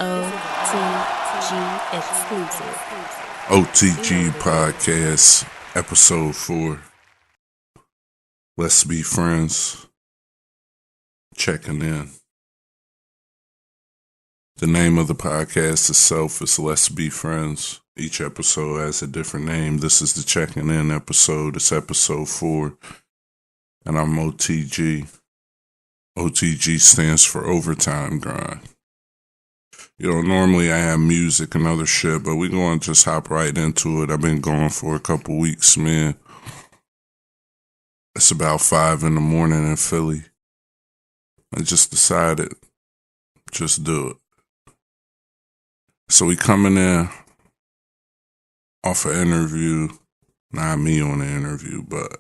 O.T.G exclusive. O.T.G. Podcast, episode 4. Let's be friends. Checking in. The name of the podcast itself is Let's Be Friends. Each episode has a different name. This is the checking in episode. It's episode 4. And I'm O.T.G. O.T.G. stands for Overtime Grind. Normally I have music and other shit, but we're going to just hop right into it. I've been going for a couple weeks, man. It's about 5 in the morning in Philly. I just decided, just do it. So we coming in off an interview, not me on the interview, but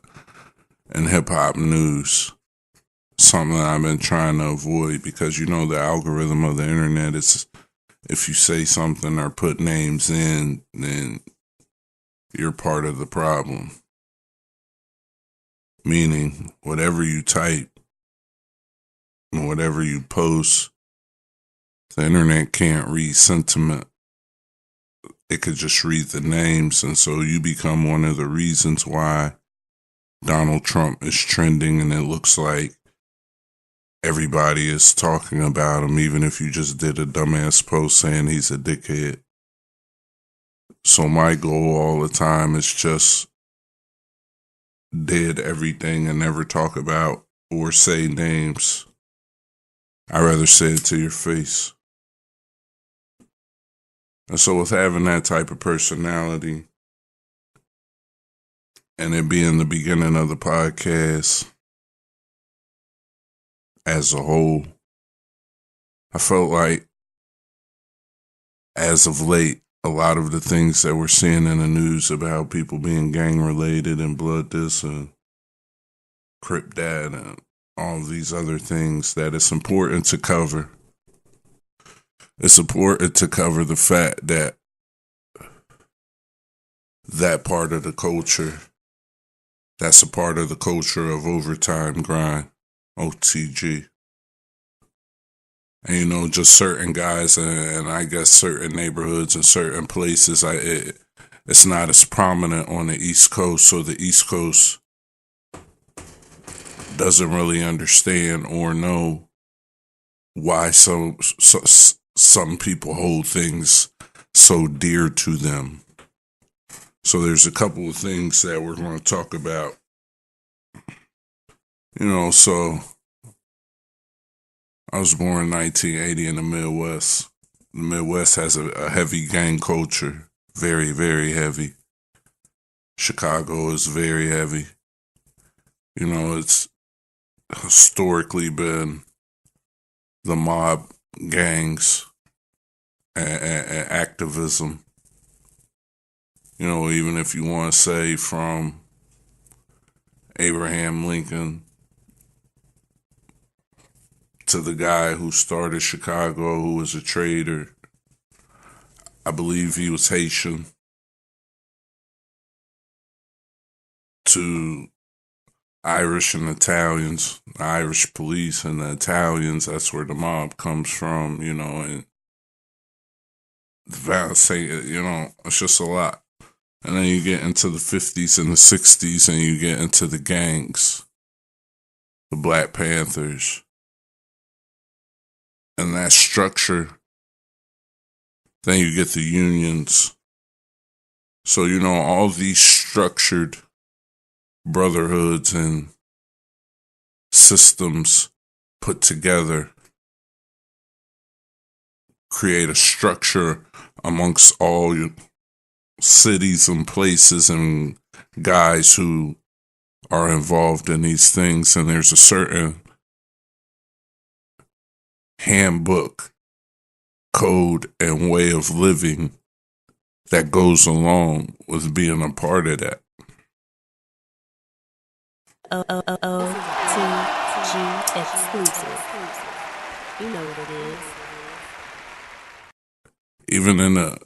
in hip-hop news. Something that I've been trying to avoid because the algorithm of the internet is if you say something or put names in, then you're part of the problem. Meaning, whatever you type and whatever you post, the internet can't read sentiment. It could just read the names, and so you become one of the reasons why Donald Trump is trending, and it looks like everybody is talking about him, even if you just did a dumbass post saying he's a dickhead. So my goal all the time is just dead everything and never talk about or say names. I'd rather say it to your face. And so with having that type of personality and it being the beginning of the podcast as a whole, I felt like as of late, a lot of the things that we're seeing in the news about people being gang related and blood this and crip that and all of these other things, that it's important to cover. It's important to cover the fact that that part of the culture, that's a part of the culture of overtime grind, O.T.G. And just certain guys and I guess certain neighborhoods and certain places, it's not as prominent on the East Coast, so the East Coast doesn't really understand or know why some people hold things so dear to them. So there's a couple of things that we're going to talk about. So I was born in 1980 in the Midwest. The Midwest has a heavy gang culture. Very, very heavy. Chicago is very heavy. It's historically been the mob gangs and activism. Even if you want to say from Abraham Lincoln to the guy who started Chicago, who was a trader. I believe he was Haitian. To Irish and Italians, the Irish police and the Italians, that's where the mob comes from, and it's just a lot. And then you get into the 50s and the 60s and you get into the gangs, the Black Panthers, and that structure. Then you get the unions. So, all these structured brotherhoods and systems put together create a structure amongst all your cities and places and guys who are involved in these things. And there's a certain handbook, code, and way of living that goes along with being a part of that. O.T.G exclusive. You know what it is. Even in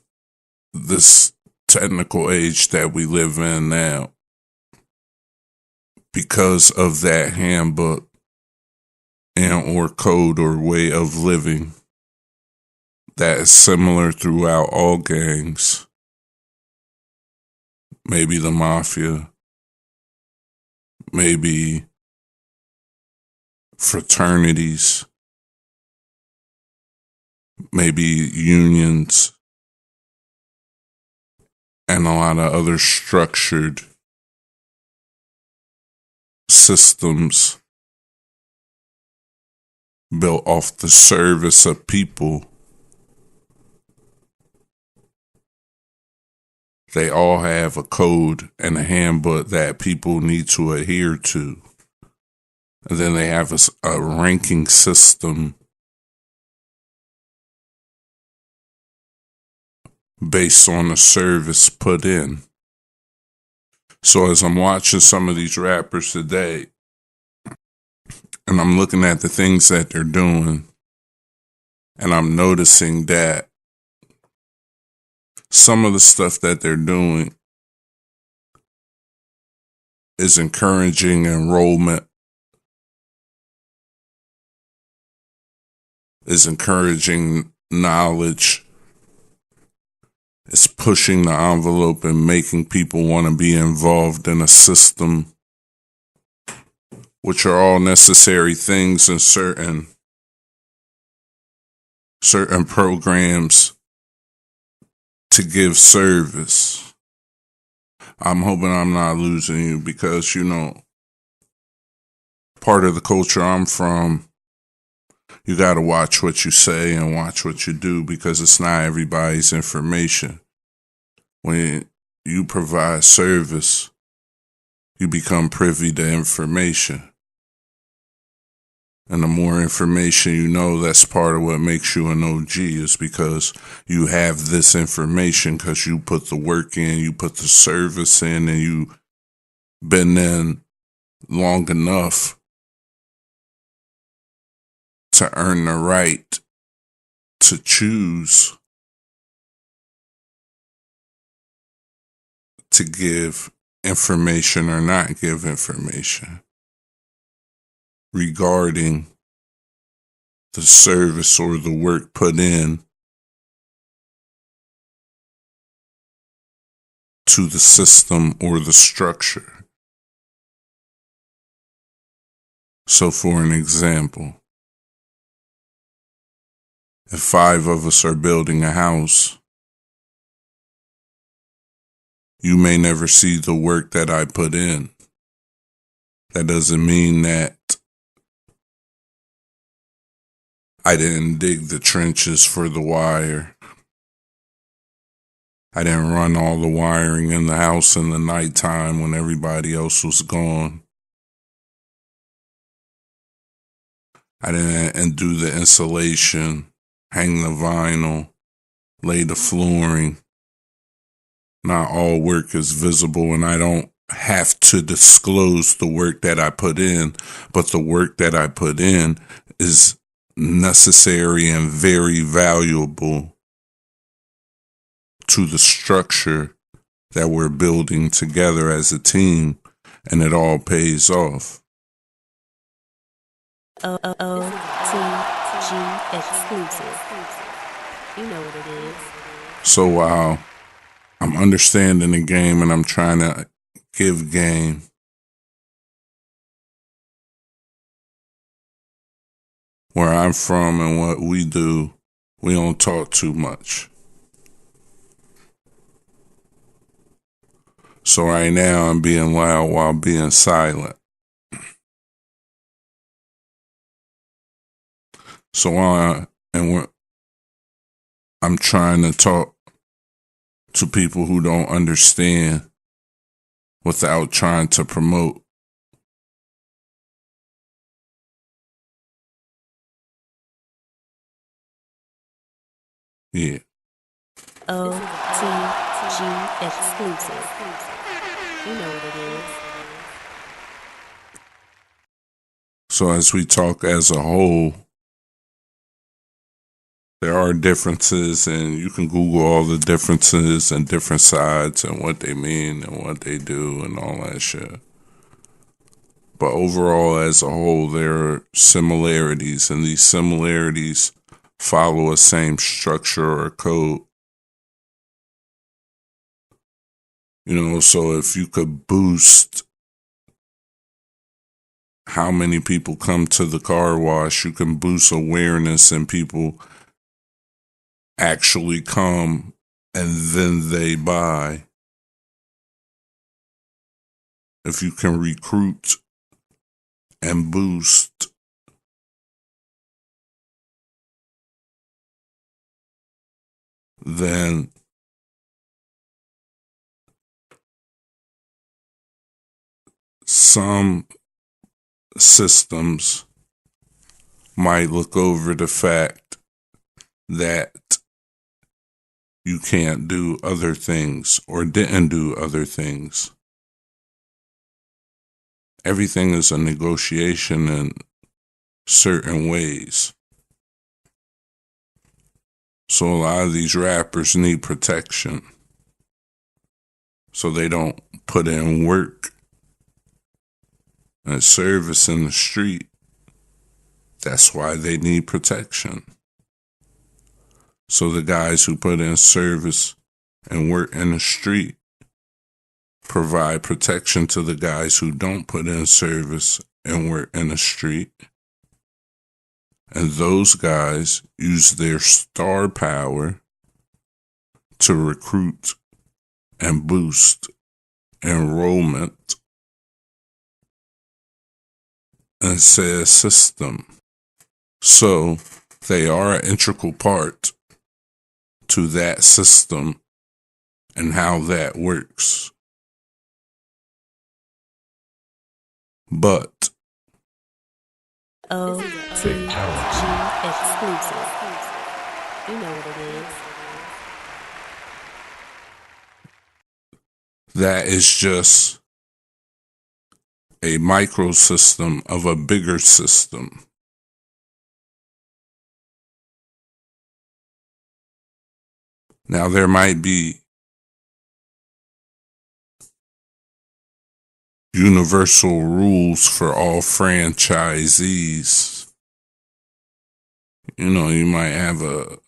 this technical age that we live in now, because of that handbook and or code or way of living, that is similar throughout all gangs. Maybe the mafia, maybe fraternities, maybe unions, and a lot of other structured systems built off the service of people. They all have a code and a handbook that people need to adhere to. And then they have a ranking system based on the service put in. So as I'm watching some of these rappers today, and I'm looking at the things that they're doing, and I'm noticing that some of the stuff that they're doing is encouraging enrollment, is encouraging knowledge, it's pushing the envelope and making people want to be involved in a system, which are all necessary things in certain programs to give service. I'm hoping I'm not losing you because, part of the culture I'm from, you got to watch what you say and watch what you do because it's not everybody's information. When you provide service, you become privy to information. And the more information you know, that's part of what makes you an OG, is because you have this information because you put the work in, you put the service in, and you've been in long enough to earn the right to choose to give information or not give information regarding the service or the work put in to the system or the structure. So for an example, if 5 of us are building a house, you may never see the work that I put in. That doesn't mean that I didn't dig the trenches for the wire. I didn't run all the wiring in the house in the nighttime when everybody else was gone. I didn't do the insulation, hang the vinyl, lay the flooring. Not all work is visible, and I don't have to disclose the work that I put in, but the work that I put in is necessary and very valuable to the structure that we're building together as a team, and it all pays off. O.T.G exclusive. You know what it is. So while I'm understanding the game and I'm trying to give game, where I'm from and what we do, we don't talk too much. So right now I'm being loud while being silent. So I'm trying to talk to people who don't understand without trying to promote. Yeah. O.T.G exclusive. You know what it is. So as we talk as a whole, there are differences, and you can Google all the differences and different sides and what they mean and what they do and all that shit. But overall, as a whole, there are similarities, and these similarities follow a same structure or code. So if you could boost how many people come to the car wash, you can boost awareness and people actually come and then they buy. If you can recruit and boost, then some systems might look over the fact that you can't do other things or didn't do other things. Everything is a negotiation in certain ways. So a lot of these rappers need protection so they don't put in work and service in the street. That's why they need protection. So the guys who put in service and work in the street provide protection to the guys who don't put in service and work in the street. And those guys use their star power to recruit and boost enrollment in said system. So they are an integral part to that system and how that works. But O.T.G exclusive. You know what it is. that is just a microsystem of a bigger system. Now, there might be universal rules for all franchisees. You might have a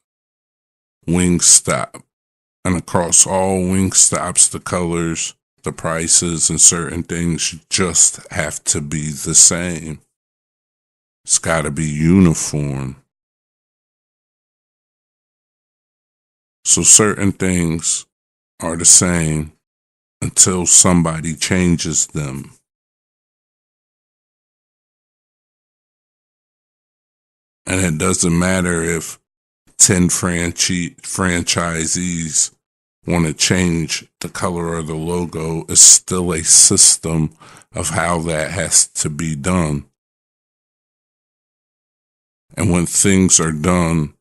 Wingstop, and across all Wingstops, the colors, the prices, and certain things just have to be the same. It's got to be uniform. So certain things are the same until somebody changes them. And it doesn't matter if 10 franchisees want to change the color of the logo. It's still a system of how that has to be done. And when things are done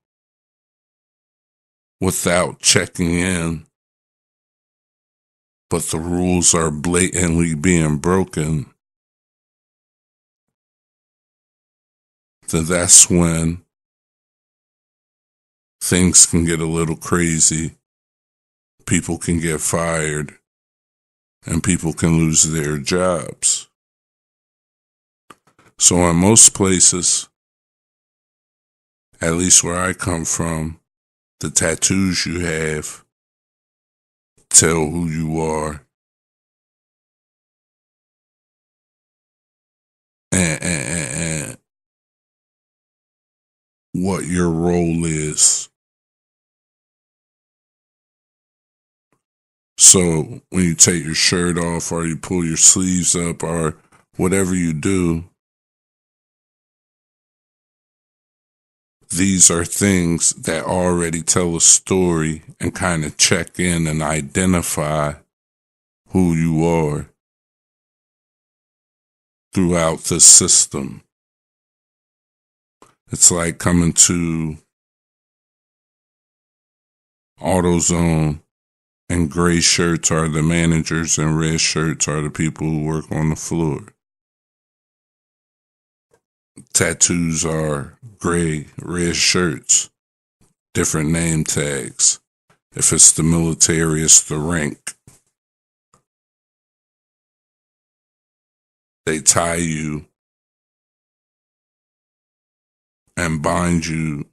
without checking in, but the rules are blatantly being broken, then that's when things can get a little crazy. People can get fired, and people can lose their jobs. So in most places, at least where I come from, the tattoos you have tell who you are. And what your role is. So when you take your shirt off or you pull your sleeves up or whatever you do, these are things that already tell a story and kind of check in and identify who you are throughout the system. It's like coming to AutoZone and gray shirts are the managers and red shirts are the people who work on the floor. Tattoos are gray, red shirts, different name tags. If it's the military, it's the rank. They tie you and bind you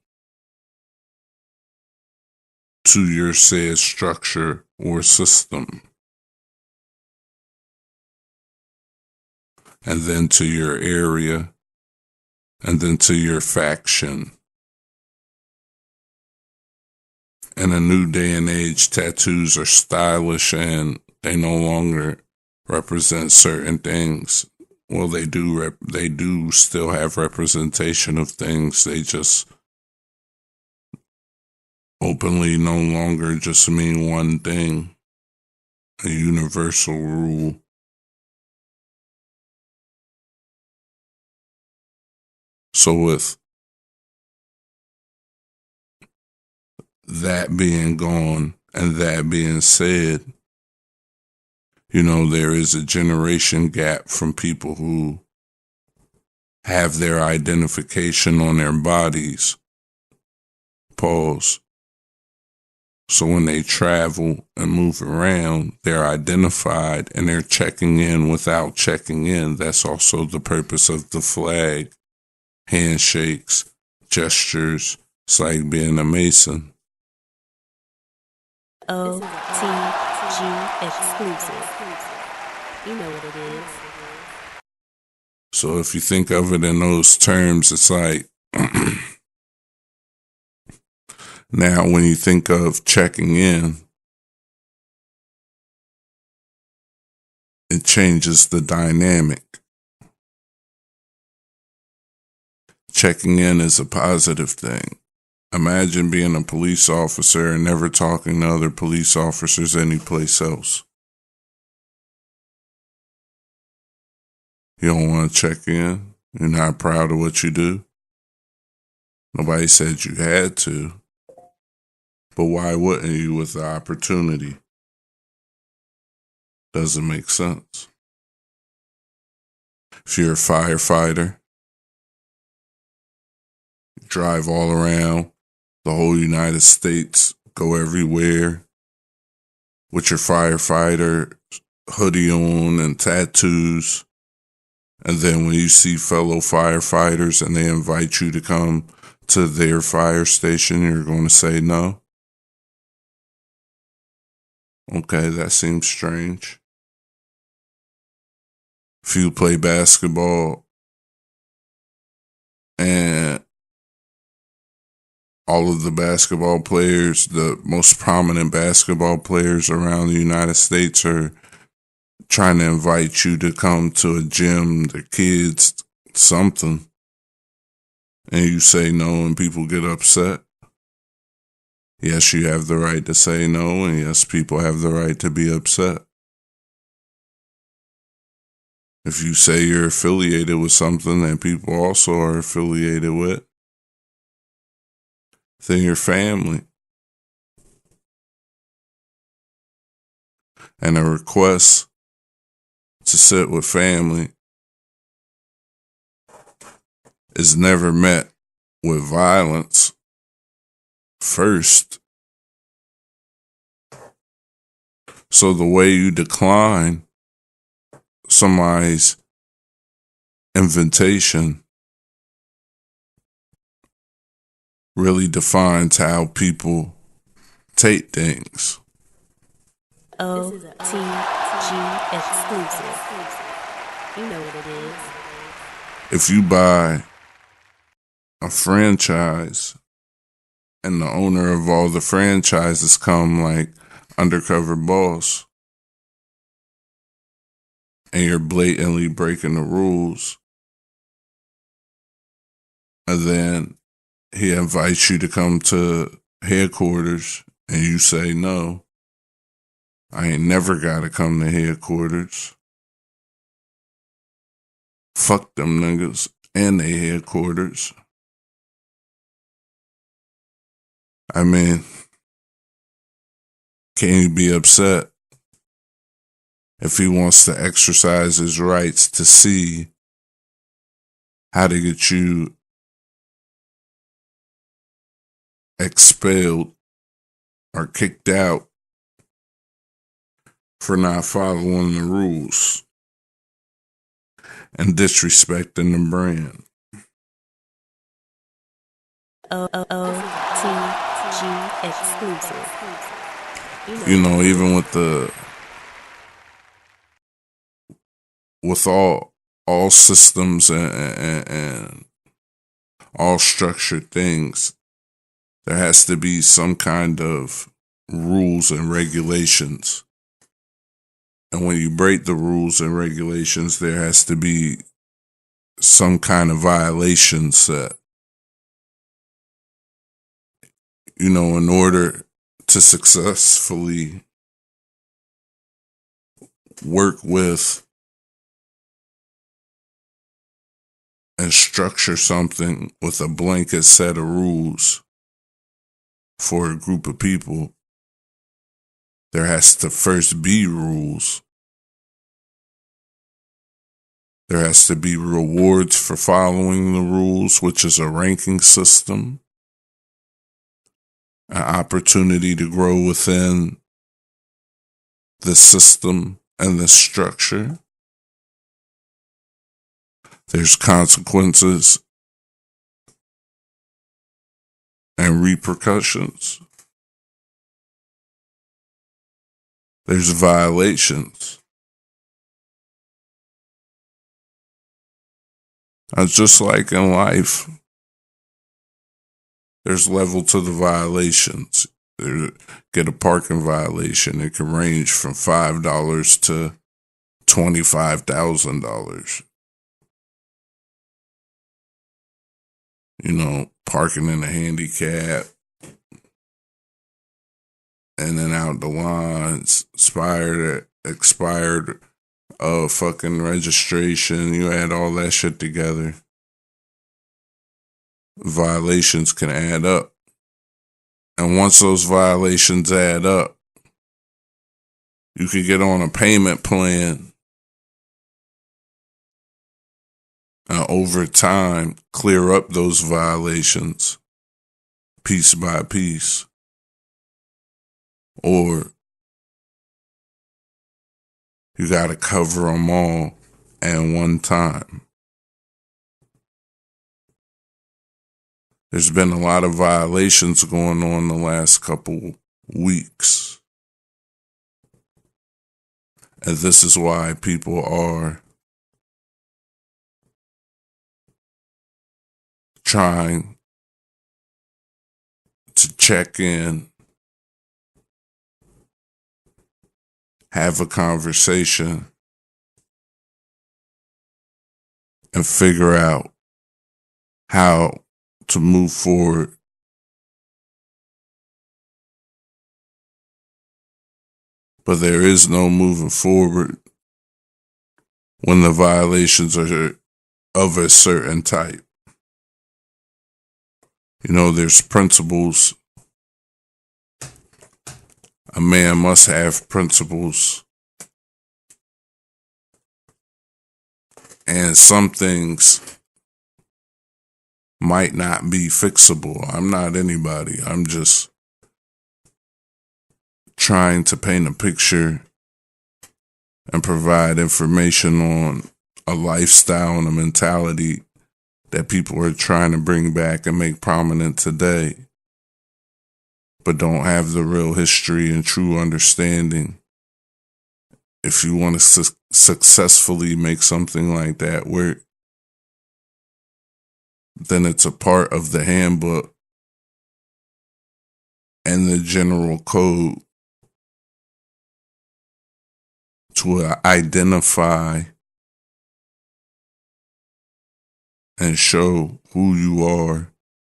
to your said structure or system, and then to your area, and then to your faction. In a new day and age, tattoos are stylish and they no longer represent certain things. Well, they do still have representation of things. They just openly no longer just mean one thing, a universal rule. So with that being gone and that being said, there is a generation gap from people who have their identification on their bodies. Pause. So when they travel and move around, they're identified and they're checking in without checking in. That's also the purpose of the flag, handshakes, gestures. It's like being a Mason. O.T.G. exclusive. You know what it is. So if you think of it in those terms, it's like, now when you think of checking in, it changes the dynamic. Checking in is a positive thing. Imagine being a police officer and never talking to other police officers anyplace else. You don't want to check in. You're not proud of what you do. Nobody said you had to. But why wouldn't you with the opportunity? Doesn't make sense. If you're a firefighter, you drive all around the whole United States, go everywhere with your firefighter hoodie on and tattoos. And then when you see fellow firefighters and they invite you to come to their fire station, you're going to say no? Okay, that seems strange. If you play basketball and all of the basketball players, the most prominent basketball players around the United States are trying to invite you to come to a gym, their kids, something, and you say no and people get upset. Yes, you have the right to say no, and yes, people have the right to be upset. If you say you're affiliated with something that people also are affiliated with, then you're family. And a request to sit with family is never met with violence first. So the way you decline somebody's invitation really defines how people take things. O.T.G. exclusive. You know what it is. If you buy a franchise and the owner of all the franchises come like undercover boss, and you're blatantly breaking the rules, and then he invites you to come to headquarters and you say no, I ain't never gotta come to headquarters. Fuck them niggas and they headquarters. I mean, can you be upset if he wants to exercise his rights to see how to get you expelled or kicked out for not following the rules and disrespecting the brand? O.T.G. O.T.G exclusive. You know, even with all systems and all structured things, there has to be some kind of rules and regulations. And when you break the rules and regulations, there has to be some kind of violation set. You know, in order to successfully work with and structure something with a blanket set of rules for a group of people, there has to first be rules. There has to be rewards for following the rules, which is a ranking system, an opportunity to grow within the system and the structure. There's consequences and repercussions. There's violations. It's just like in life, there's level to the violations. Get a parking violation. It can range from $5 to $25,000. You know, parking in a handicap, and then out the lines, expired fucking registration. You add all that shit together. Violations can add up. And once those violations add up, you can get on a payment plan and over time clear up those violations piece by piece. Or you got to cover them all at one time. There's been a lot of violations going on the last couple weeks. And this is why people are trying to check in, have a conversation, and figure out how to move forward. But there is no moving forward when the violations are of a certain type. You know, there's principles. A man must have principles. And some things might not be fixable. I'm not anybody. I'm just trying to paint a picture and provide information on a lifestyle and a mentality that people are trying to bring back and make prominent today, but don't have the real history and true understanding. If you want to successfully make something like that work, then it's a part of the handbook and the general code to identify and show who you are,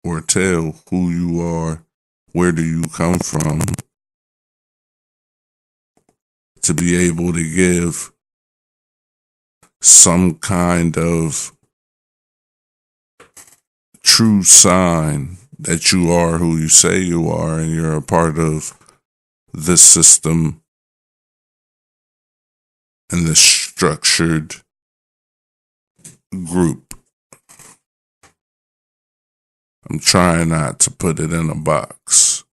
or tell who you are, where do you come from, to be able to give some kind of true sign that you are who you say you are and you're a part of this system and this structured group. I'm trying not to put it in a box,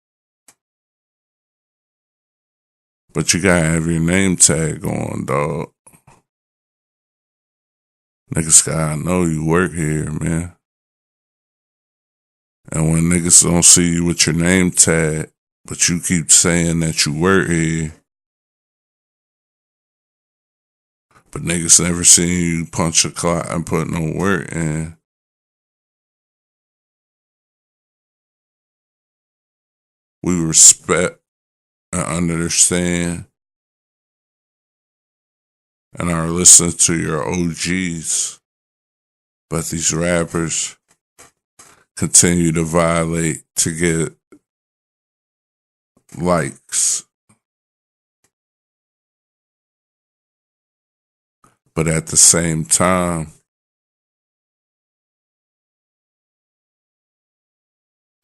but you gotta have your name tag on, dog. Niggas gotta know you work here, man. And when niggas don't see you with your name tag, but you keep saying that you work here, but niggas never seen you punch a clock and put no work in, we respect and understand and are listening to your OGs. But these rappers continue to violate to get likes. But at the same time,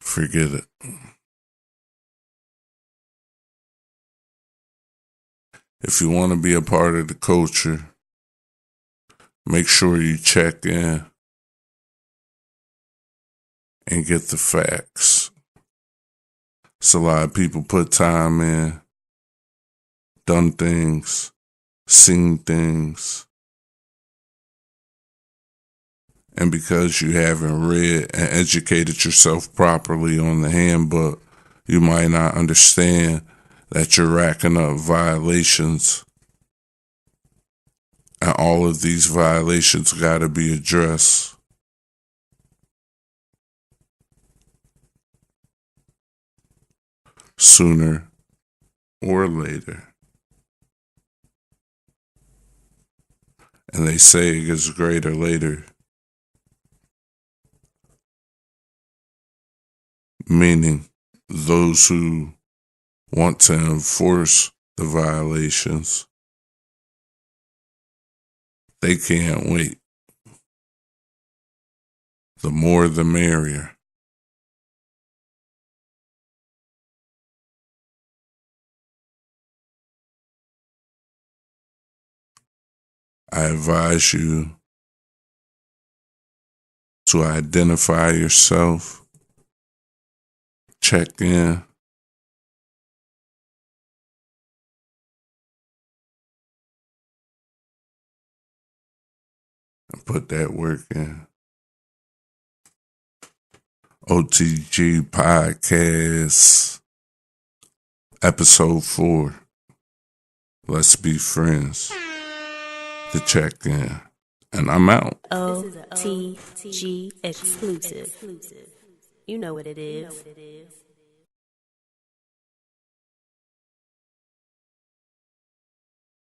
forget it. If you want to be a part of the culture, make sure you check in and get the facts. So a lot of people put time in, done things, seen things, and because you haven't read and educated yourself properly on the handbook, you might not understand that you're racking up violations. And all of these violations got to be addressed. Sooner or later. And they say it gets greater later. Meaning those who want to enforce the violations, they can't wait. The more the merrier. I advise you to identify yourself, check in, and put that work in. O.T.G. Podcast, episode 4. Let's be friends. To check in. And I'm out. O.T.G exclusive. You know what it is.